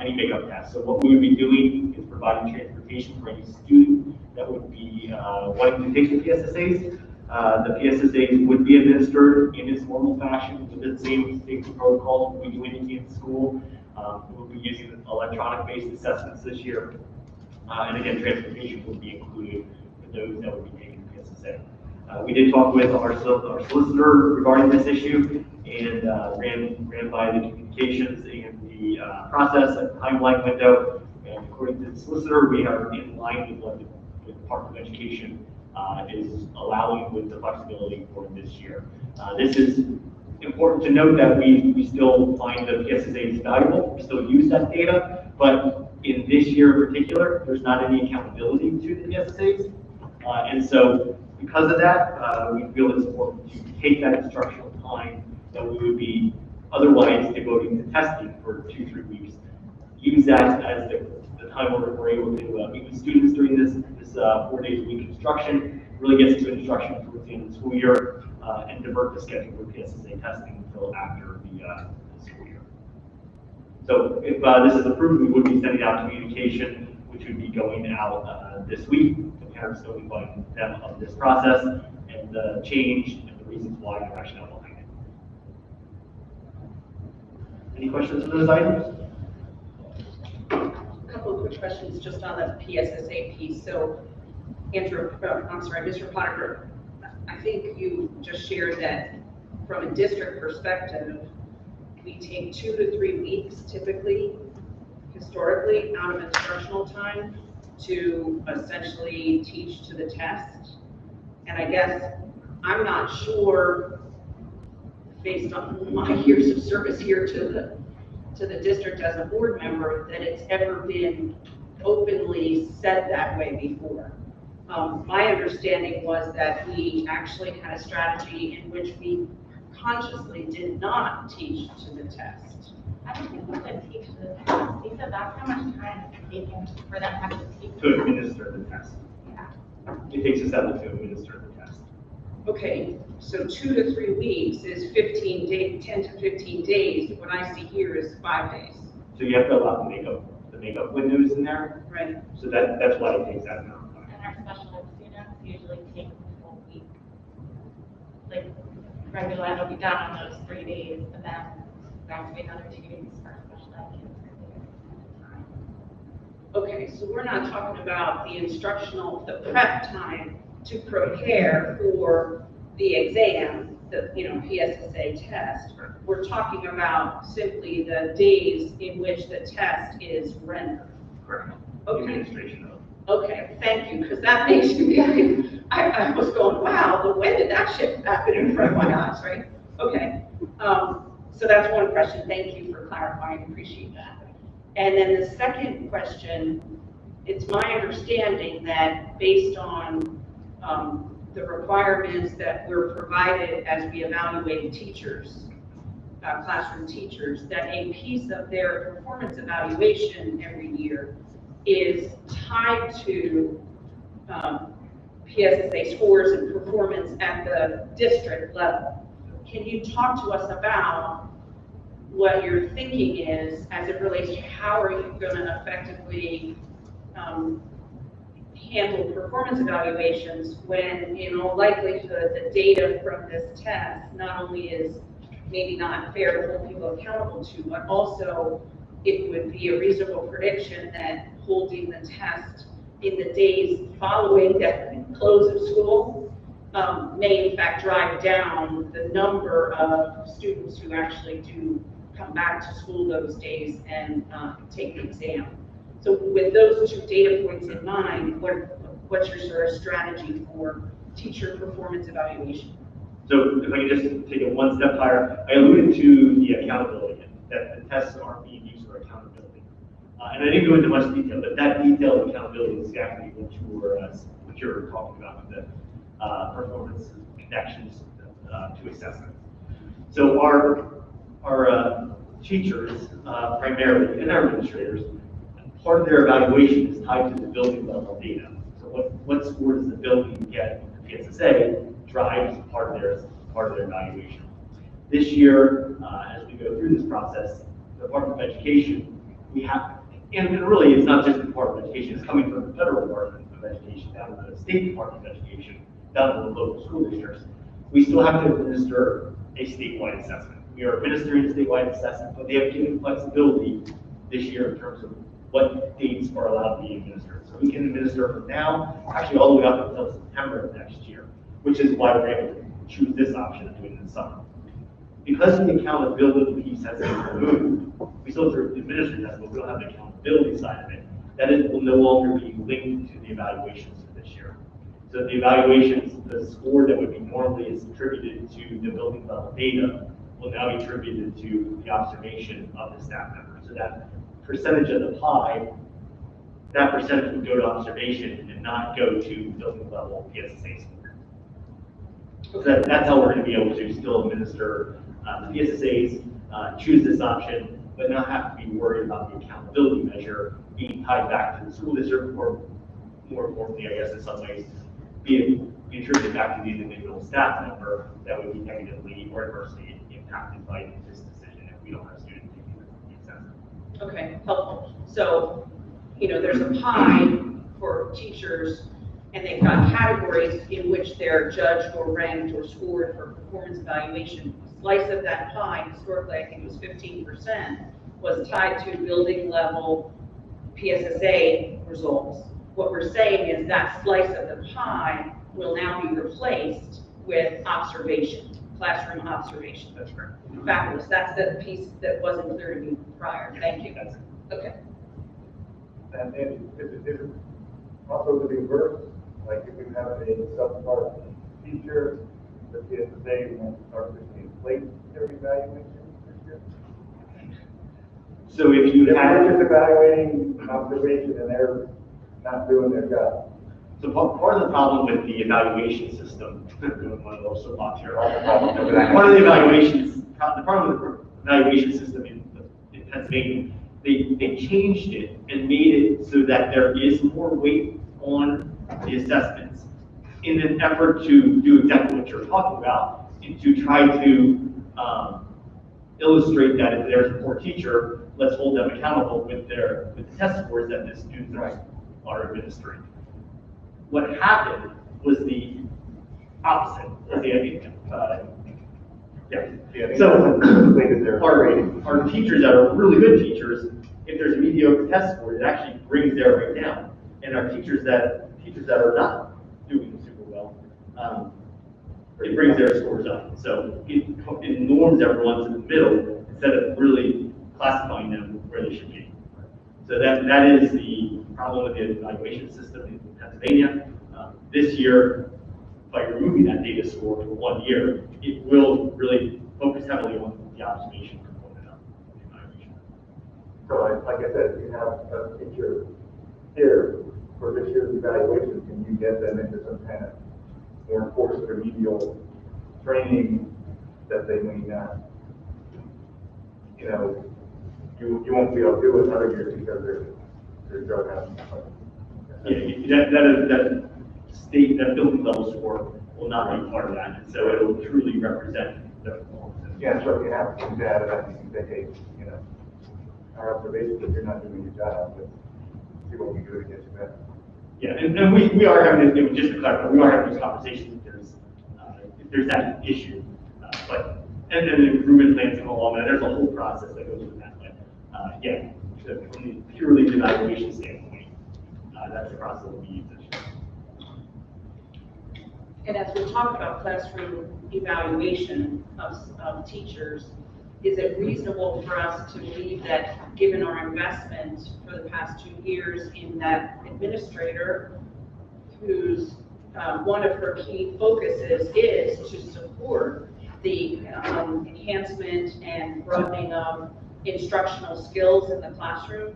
any makeup tests. So what we would be doing is providing transportation for any student that would be wanting to take the PSSAs. The PSSAs would be administered in its normal fashion with the same safety protocols we do anything in school. We'll be using electronic-based assessments this year. And again, transportation would be included for those that would be taking the PSSA. We did talk with our solicitor regarding this issue and ran by the communications and the process and timeline window. And according to the solicitor, we are in line with what the Department of Education is allowing with the flexibility for this year. This is important to note that we still find the PSSAs valuable. We still use that data, but in this year in particular, there's not any accountability to the PSSAs. And so because of that, we feel it's important to take that instructional time that we would be otherwise devoting to testing for 2-3 weeks, use that as the time where we're able to meet with students during this 4 days a week instruction, really gets to instruction towards the end of the school year, and divert the schedule for PSSA testing until after the school year. So if this is approved, we would be sending out communication, which would be going out this week. The parents notifying them of this process and the change and the reasons why the rationale behind it. Any questions on those items? A couple of quick questions just on the PSSA piece. So, Mr. Potter, I think you just shared that from a district perspective, we take 2 to 3 weeks typically, historically, out of instructional time to essentially teach to the test. And I guess I'm not sure, based on my years of service here to the district as a board member, that it's ever been openly said that way before. My understanding was that we actually had a strategy in which we consciously did not teach to the test. I don't think we said teach to the test. We said that's how much time it's taken for them to have to teach. To administer the test. Yeah. It takes us 7 to administer the test. Okay, so 2 to 3 weeks is 15 days, 10 to 15 days. What I see here is 5 days. So you have to allow the makeup windows in there. Right. So that's why it takes that amount of time. And our special ed students usually take the full week. Like, regular ed will be done on those 3 days, but then there has to be another 2 days for our special ed kids. Okay, so we're not talking about the the prep time to prepare for the exam, the PSSA test. We're talking about simply the days in which the test is rendered. Correct. Okay. Administration of. Okay, thank you, because that makes me, I was going, wow, when did that shift happen in front of my eyes, right? Okay, so that's one question. Thank you for clarifying, appreciate that. And then the second question, it's my understanding that based on the requirements that were provided as we evaluate teachers, classroom teachers, that a piece of their performance evaluation every year is tied to PSSA scores and performance at the district level. Can you talk to us about what your thinking is as it relates to how are you going to effectively handle performance evaluations when, in all likelihood, the data from this test not only is maybe not fair to hold people accountable to, but also it would be a reasonable prediction that holding the test in the days following the close of school may in fact drive down the number of students who actually do come back to school those days and take the exam. So with those 2 data points in mind, what's your sort of strategy for teacher performance evaluation? So if I can just take it one step higher, I alluded to the accountability, that the tests aren't being used for accountability. And I didn't go into much detail, but that detail of accountability is exactly what you're talking about with the performance connections to assessment. So our teachers primarily, and our administrators, part of their evaluation is tied to the building level data. So what score does the building get in the PSSA drives part of their evaluation. This year, as we go through this process, the Department of Education, we have, and really it's not just the Department of Education, it's coming from the federal Department of Education, down to the State Department of Education, down to the local school districts, we still have to administer a statewide assessment. We are administering a statewide assessment, but they have given flexibility this year in terms of what dates are allowed to be administered. So we can administer from now, actually all the way up until September of next year, which is why we're able to choose this option of doing it in the summer. Because the accountability piece has been removed, we still have to administer that, but we don't have the accountability side of it. That is, will no longer be linked to the evaluations for this year. So the evaluations, the score that would be normally is attributed to the building level data will now be attributed to the observation of the staff member. So that percentage of the pie, that percentage would go to observation and not go to building level PSSA score. So that's how we're going to be able to still administer the PSSAs, choose this option, but not have to be worried about the accountability measure being tied back to the school district, or more importantly, I guess in some ways, being attributed back to the individual staff member that would be negatively or adversely impacted by this decision if we don't have students taking the assessment. Okay, helpful. So, there's a pie for teachers, and they've got categories in which they're judged or ranked or scored for performance evaluation. A slice of that pie, historically, I think it was 15%, was tied to building level PSSA results. What we're saying is that slice of the pie will now be replaced with observation, classroom observation. That's correct. Fabulous. That's the piece that wasn't clear to me prior. Thank you. Okay. And then is it also the reverse? Like if we have a subpart teacher, the PSSA won't start to inflate their evaluation this year? So if you If have, we're just evaluating observation and they're not doing their job. so part of the problem with the evaluation system, doing one of those soapbox here, part of the evaluations, the problem with the evaluation system in Pennsylvania, they changed it and made it so that there is more weight on the assessments in an effort to do exactly what you're talking about, and to try to illustrate that if there's a poor teacher, let's hold them accountable with the test scores that the students are administering. What happened was the opposite. So our teachers that are really good teachers, if there's a mediocre test score, it actually brings their rate down. And our teachers that are not doing super well, it brings their scores up. So it norms everyone to the middle instead of really classifying them where they should be. So that is the problem with the evaluation system in Pennsylvania. This year, by removing that data score for 1 year, it will really focus heavily on the observation component of the evaluation. So like I said, if you have a teacher here for this year's evaluation, can you get them into some kind of more forced remedial training that they may not, you won't be able to do it other years because they're drug out. Yeah, that building level score will not be part of that, and so it will truly represent the performance. Yeah, so you have some data that you can say, hey, our observation that you're not doing your job, but see what we do to get you better. Yeah, and we are having this, just to clarify, we are having this conversation if there's that issue, and then the improvement plans come along, and there's a whole process that goes with that. But yeah, so from the purely evaluation standpoint, that's the process that we use this year. And as we talk about classroom evaluation of teachers, is it reasonable for us to believe that, given our investment for the past 2 years in that administrator, whose one of her key focuses is to support the enhancement and broadening of instructional skills in the classroom,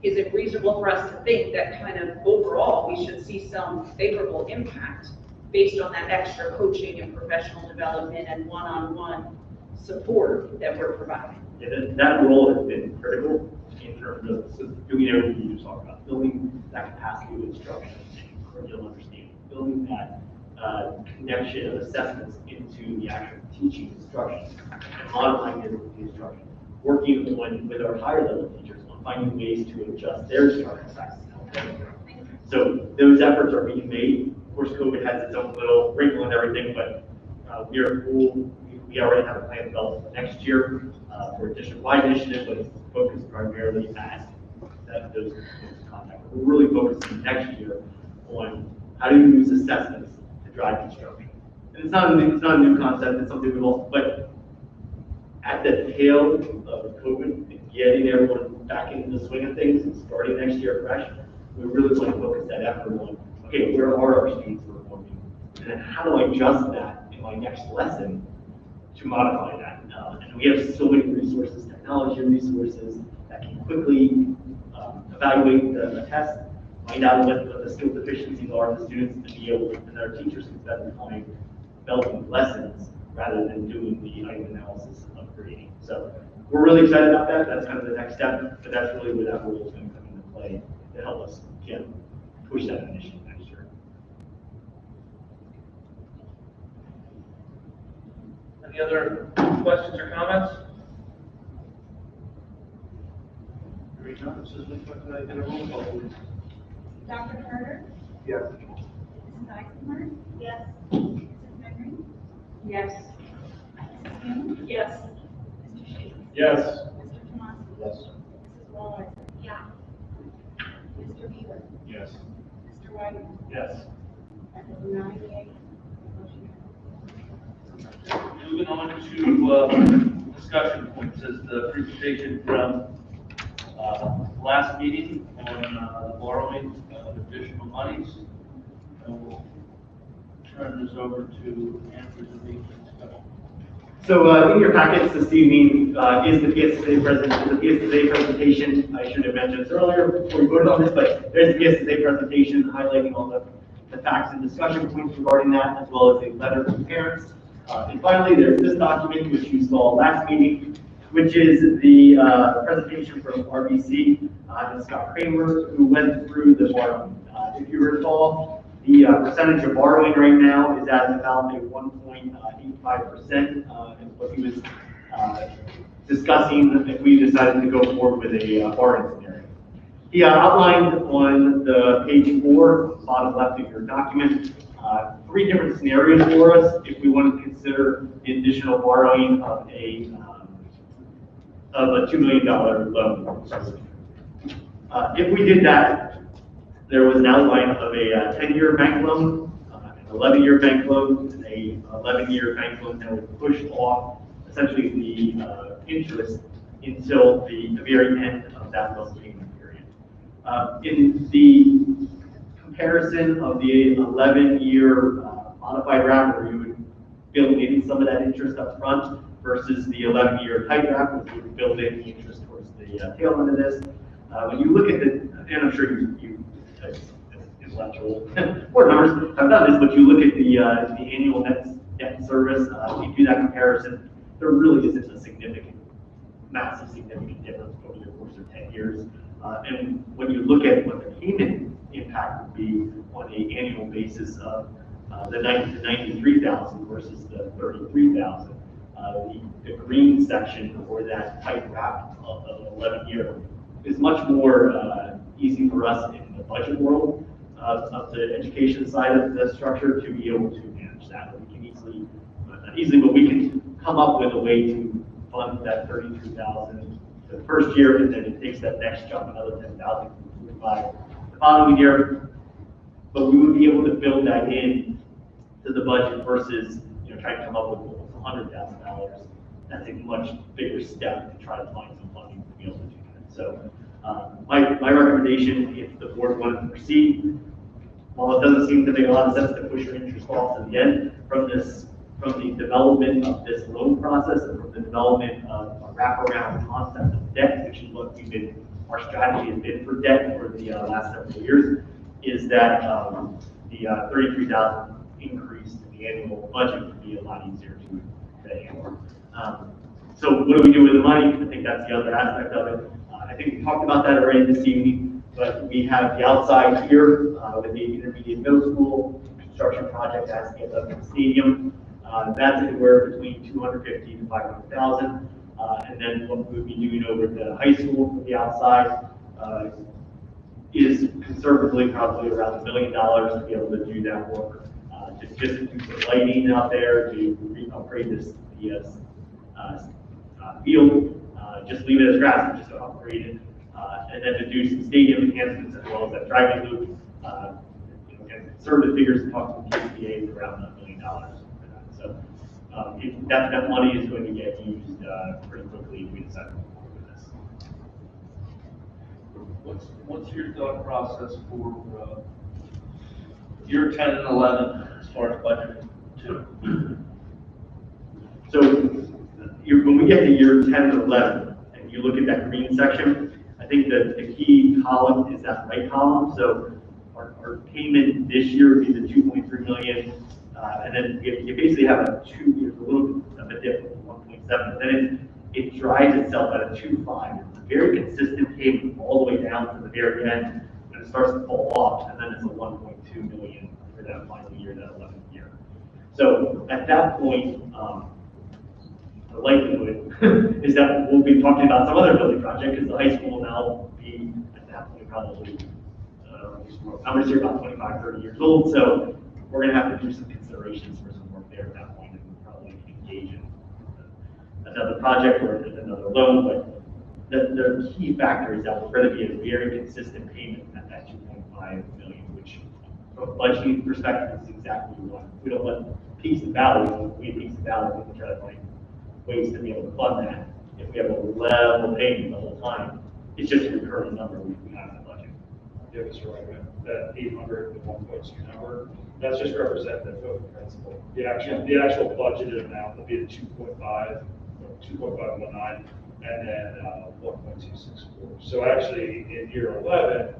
is it reasonable for us to think that kind of overall we should see some favorable impact based on that extra coaching and professional development and one-on-one support that we're providing? Yeah, that role has been critical in terms of doing everything you just talked about, building that capacity of instruction and curriculum understanding, building that connection of assessments into the actual teaching instruction, and modifying the instruction, working with our higher level teachers on finding ways to adjust their instruction practices. So those efforts are being made. Of course, COVID has its own little wrinkle and everything, but we are cool. We already have a plan developed for next year for a district-wide initiative, but it's focused primarily at those contacts. We're really focusing next year on how do you use assessments to drive construction. And it's not a new concept. It's something we've all, but at the tail of COVID, and getting everyone back into the swing of things and starting next year fresh, we really want to focus that effort on, okay, where are our students performing? And then how do I adjust that in my next lesson to modify that? And we have so many resources, technology resources that can quickly evaluate the test, find out what the skill deficiencies are of the students, to be able, and our teachers can spend time developing lessons rather than doing the item analysis of grading. So we're really excited about that. That's kind of the next step, but that's really where that role is going to come into play to help us push that initiative next year. Any other questions or comments? Hearing none, Mrs. Whitman, can I get a roll call, please? Dr. Carter? Yes. Mrs. Eisenberg? Yes. Mrs. Henry? Yes. Mrs. Hume? Yes. Mr. Shea? Yes. Mr. Tomasky? Yes. Mrs. Waller? Yeah. Mr. Beaver? Yes. Mr. White? Yes. That is 9 yeas. Motion carries. Moving on to discussion points, as the presentation from last meeting on the borrowing of additional monies. And we'll turn this over to Andrew to lead the discussion. So in your packets this evening is the PSSA presentation. I should have mentioned this earlier before we voted on this, but there's the PSSA presentation highlighting all the facts and discussion points regarding that, as well as a letter to parents. And finally, there's this document, which you saw last meeting, which is the presentation from RBC and Scott Kramer, who went through the borrowing. If you recall, the percentage of borrowing right now is at about a 1.85%, and what he was discussing if we decided to go forward with a borrowing scenario. He outlined on the page 4, bottom left of your document, 3 different scenarios for us if we wanted to consider the additional borrowing of a $2 million loan. If we did that, there was an outline of a 10-year bank loan, an 11-year bank loan, and a 11-year bank loan that would push off essentially the interest until the very end of that loan payment period. In the comparison of the 11-year modified wrap, where you would build in some of that interest up front, versus the 11-year tight wrap, which would build in the interest towards the tail end of this. When you look at the, and I'm sure you intellectual board members have done this, but you look at the annual net debt service, you do that comparison, there really isn't a massive significant difference over the course of 10 years. And when you look at what the payment impact would be on an annual basis of the 93,000 versus the 33,000, the green section for that tight wrap of 11-year is much more easy for us in the budget world of the education side of the structure to be able to manage that. We can easily, not easily, but we can come up with a way to fund that 32,000 the first year, and then it takes that next jump another 10,000 by the following year. But we would be able to build that in to the budget versus trying to come up with $100,000. That's a much bigger step to try to find some funding to be able to do that. So my recommendation, if the board wanted to proceed, while it doesn't seem to make a lot of sense to push your interest off to the end, from the development of this loan process and from the development of a wraparound concept of debt, which is what our strategy has been for debt for the last several years, is that the 33,000 increase in the annual budget would be a lot easier to handle. So what do we do with the money? I think that's the other aspect of it. I think we talked about that already this evening, but we have the outside here with the intermediate middle school construction project as the stadium. That's anywhere between 250 to 500,000. And then what we would be doing over at the high school for the outside, is conservatively probably around $1 million to be able to do that work. Just to do some lighting out there, to upgrade the field, just leave it as grass, just to upgrade it, and then to do some stadium enhancements as well as that driving loop. Again, conservative figures to talk to the KCA is around $1 million for that. So if that money is going to get used pretty quickly if we decide to move forward with this. What's your thought process for year 10 and 11 as far as budget too? So when we get to year 10 and 11, and you look at that green section, I think that the key column is that right column. So our payment this year would be the 2.3 million, and then you basically have a little bit of a dip of 1.7, then it drives itself at a 2.5. It's a very consistent payment all the way down to the very end, and it starts to fall off, and then it's a 1.2 million for that final year, that 11th year. So at that point, the likelihood is that we'll be talking about some other building project, because the high school will now be, at that point, probably, I'm going to say about 25, 30 years old, so we're going to have to do some considerations for some work there at that point, and we'll probably engage in another project or another loan, but the key factor is that we're going to be a very consistent payment at that 2.5 million, which from a budgeting perspective is exactly what we want. We don't want peaks and valleys. We have peaks and valleys, we can try to find ways to be able to fund that. If we have a level payment the whole time, it's just a recurring number we have in the budget. Yeah, Mr. Wright, that 800 to 1.2 number, that's just representative of the principal. The actual budgeted amount will be the 2.5, 2.519, and then 1.264. So actually, in year 11,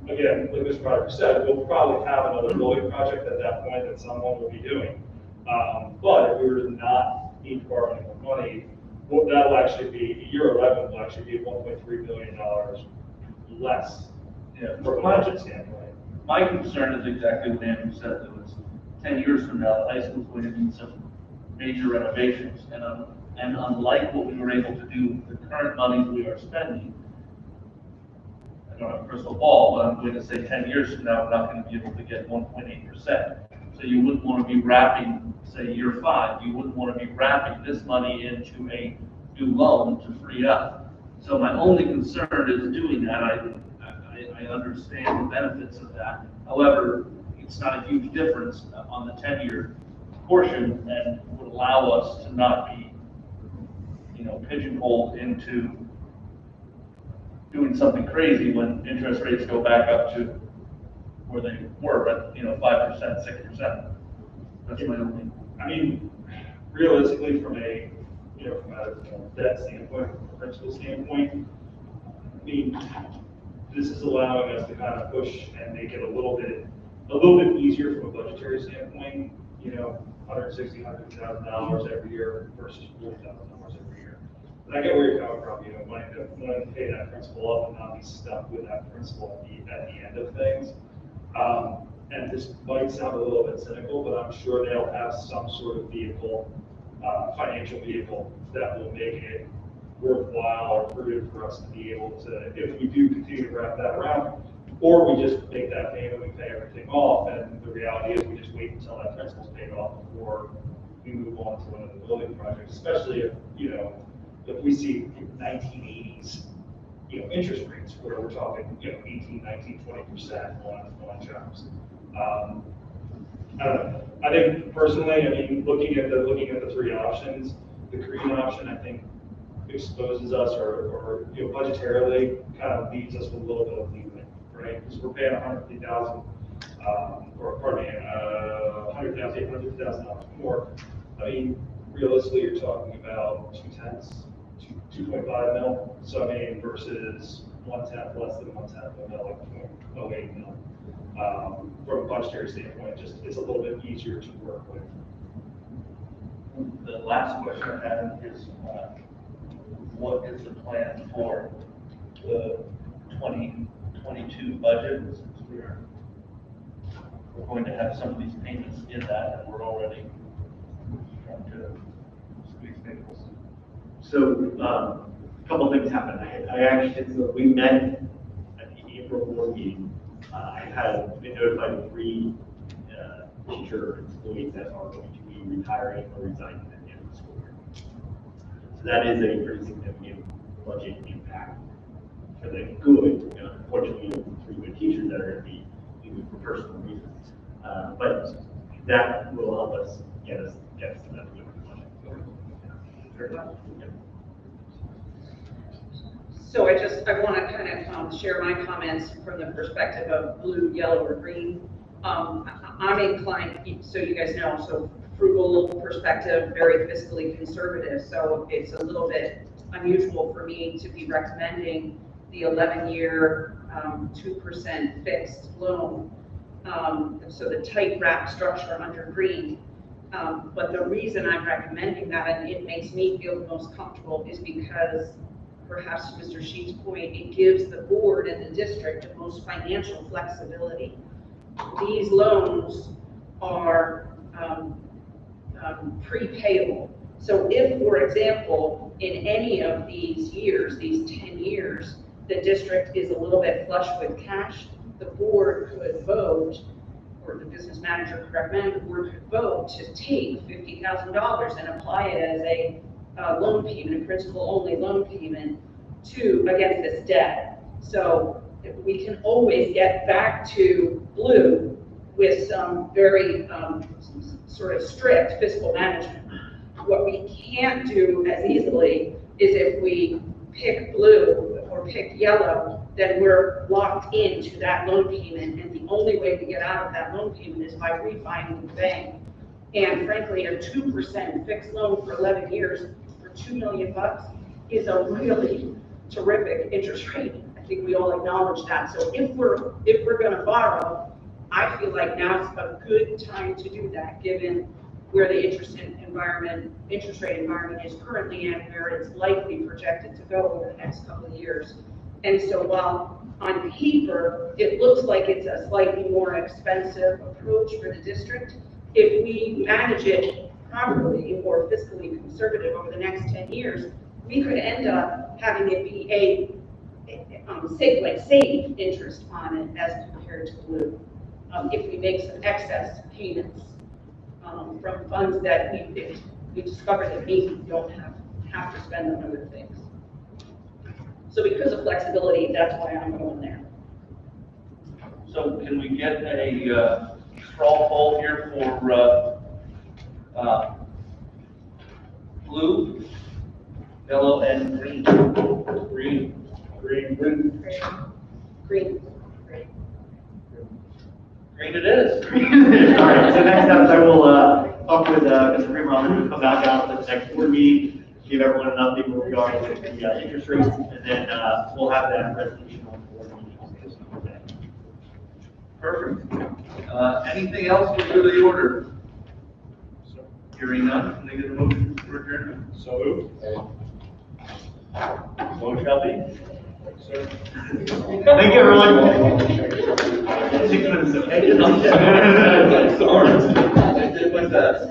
again, like Mr. Ryder said, we'll probably have another building project at that point that someone will be doing. But if we were to not need to borrow any more money, that will actually be, year 11 will actually be $1.3 million less from a budget standpoint. My concern is exactly what Andrew said, that was 10 years from now, the high school's going to need some major renovations, and unlike what we were able to do with the current monies we are spending, I don't have a crystal ball, but I'm going to say 10 years from now, we're not going to be able to get 1.8%. So you wouldn't want to be wrapping, say, year 5, you wouldn't want to be wrapping this money into a new loan to free up. So my only concern is doing that. I understand the benefits of that. However, it's not a huge difference on the 10-year portion, and would allow us to not be, pigeonholed into doing something crazy when interest rates go back up to where they were at, 5%, 6%. That's my only. I mean, realistically, from a debt standpoint, from a principal standpoint, I mean, this is allowing us to kind of push and make it a little bit easier from a budgetary standpoint. $160,000, $100,000 every year versus $40,000 every year. But I get where you're coming from. Wanting to pay that principal up and not be stuck with that principal at the end of things. And this might sound a little bit cynical, but I'm sure they'll have some sort of vehicle, financial vehicle, that will make it worthwhile or prudent for us to be able to, if we do continue to wrap that around, or we just make that payment, we pay everything off, and the reality is we just wait until that principal's paid off before we move on to one of the building projects, especially if we see 1980s, interest rates where we're talking, 18, 19, 20% on jobs. I don't know. I think personally, looking at the three options, the green option, I think, exposes us or budgetarily kind of leaves us with a little bit of leeway, right? Because we're paying $150,000, or pardon me, $100,000 more. I mean, realistically, you're talking about 2.5 mil. So I mean, versus 1/10, less than 1/10 mil, like 0.08 mil. From a budgetary standpoint, it's a little bit easier to work with. The last question I have is, what is the plan for the 2022 budget? Since we're going to have some of these payments in that, and we're already trying to squeeze nickels. So, a couple things happened. We met at the April board meeting, I had been notified of 3 teacher employees that are going to be retiring or resigning at the end of the school year. So that is a pretty significant budget impact for the good. Unfortunately, 3 good teachers that are going to be leaving for personal reasons. But that will help us get us to that good budget. So I want to kind of share my comments from the perspective of blue, yellow, or green. I'm inclined, so you guys know, so frugal perspective, very fiscally conservative. So it's a little bit unusual for me to be recommending the 11-year 2% fixed loan. So the tight wrap structure under green. But the reason I'm recommending that, and it makes me feel the most comfortable, is because perhaps to Mr. Sheets' point, it gives the board and the district the most financial flexibility. These loans are prepayable. So if, for example, in any of these years, these 10 years, the district is a little bit flush with cash, the board could vote, or the business manager could recommend, the board could vote to take $50,000 and apply it as a loan payment, a principal-only loan payment against this debt. So we can always get back to blue with some very sort of strict fiscal management. What we can't do as easily is if we pick blue or pick yellow, then we're locked into that loan payment, and the only way to get out of that loan payment is by refining the bank. And frankly, a 2% fixed loan for 11 years for $2 million is a really terrific interest rate. I think we all acknowledge that. So if we're going to borrow, I feel like now's a good time to do that, given where the interest rate environment is currently and where it's likely projected to go over the next couple of years. And so while on paper it looks like it's a slightly more expensive approach for the district, if we manage it properly or fiscally conservative over the next 10 years, we could end up having it be a safe interest on it as compared to blue. If we make some excess payments from funds that we discover that maybe we don't have to spend on other things. So because of flexibility, that's why I'm going there. So can we get a straw poll here for blue, yellow, and green? Green. Green it is. All right, so next up, I will talk with Mr. Kramer on who will come back out at the next board meeting, give everyone an update where we are with the interest rates, and then we'll have that presentation on the board meeting. Perfect. Anything else for good of the order? Hearing none, can I get a motion for adjournment? So moved. So shall be. Sir. Thank you, everyone. 6 minutes, okay? Sorry. I did my best.